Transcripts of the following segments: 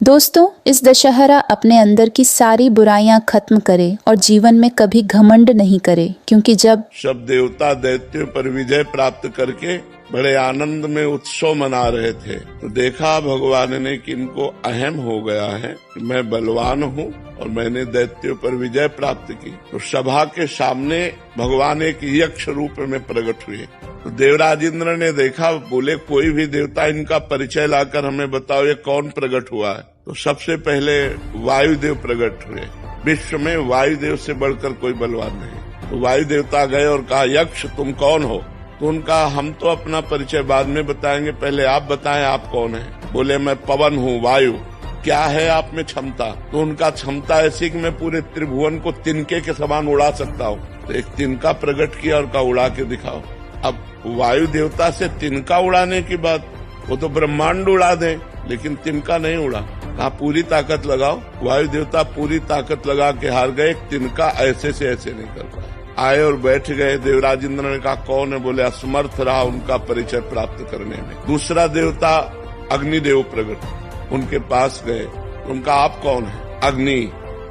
दोस्तों, इस दशहरा अपने अंदर की सारी बुराइयां खत्म करे और जीवन में कभी घमंड नहीं करे, क्योंकि जब सब देवता दैत्यों पर विजय प्राप्त करके बड़े आनंद में उत्सव मना रहे थे तो देखा भगवान ने कि इनको अहम हो गया है कि मैं बलवान हूँ और मैंने दैत्यों पर विजय प्राप्त की। तो सभा के सामने भगवान एक यक्ष रूप में प्रकट हुए। तो देवराज इंद्र ने देखा, बोले कोई भी देवता इनका परिचय लाकर हमें बताओ ये कौन प्रकट हुआ है। तो सबसे पहले वायुदेव प्रकट हुए। विश्व में वायुदेव से बढ़कर कोई बलवान नहीं। तो वायु देवता गए और कहा, यक्ष तुम कौन हो? तो उनका हम तो अपना परिचय बाद में बताएंगे, पहले आप बताएं आप कौन है। बोले मैं पवन हूँ, वायु। क्या है आप में क्षमता? तो उनका क्षमता ऐसी कि मैं पूरे त्रिभुवन को तिनके के समान उड़ा सकता हूँ। तो एक तिनका प्रकट किया और कहा उड़ा के दिखाओ। अब वायु देवता से तिनका उड़ाने की बात, वो तो ब्रह्मांड उड़ा दे, लेकिन तिनका नहीं उड़ा। कहा पूरी ताकत लगाओ। वायु देवता पूरी ताकत लगा के हार गए। तिनका ऐसे से ऐसे नहीं कर पाए। आए और बैठ गए। देवराज इंद्र ने कहा कौन है? बोले असमर्थ रहा उनका परिचय प्राप्त करने में। दूसरा देवता अग्निदेव प्रकट, उनके पास गए। उनका आप कौन है? अग्नि।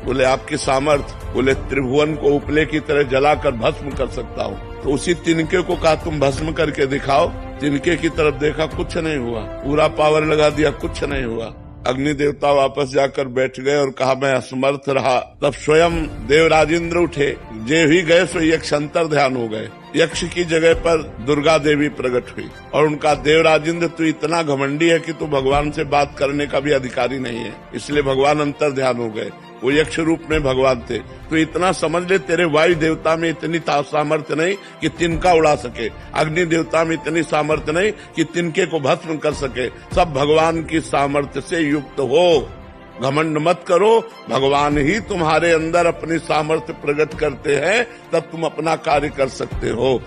बोले आपकी सामर्थ? बोले त्रिभुवन को उपले की तरह जलाकर भस्म कर सकता हूँ। तो उसी तिनके को कहा तुम भस्म करके दिखाओ। तिनके की तरफ देखा, कुछ नहीं हुआ। पूरा पावर लगा दिया, कुछ नहीं हुआ। अग्नि देवता वापस जाकर बैठ गए और कहा मैं असमर्थ रहा। तब स्वयं देवराज इंद्र उठे। जे ही गए सो यक्ष अंतर ध्यान हो गए। यक्ष की जगह पर दुर्गा देवी प्रकट हुई और उनका देवराज इंद्र तू इतना घमंडी है कि तू भगवान से बात करने का भी अधिकारी नहीं है। इसलिए भगवान अंतर ध्यान हो गए। वो यक्ष रूप में भगवान थे। तो इतना समझ ले, तेरे वायु देवता में इतनी सामर्थ्य नहीं कि तिनका उड़ा सके। अग्नि देवता में इतनी सामर्थ्य नहीं कि तिनके को भस्म कर सके। सब भगवान की सामर्थ्य से युक्त हो। घमंड मत करो। भगवान ही तुम्हारे अंदर अपनी सामर्थ्य प्रकट करते हैं, तब तुम अपना कार्य कर सकते हो।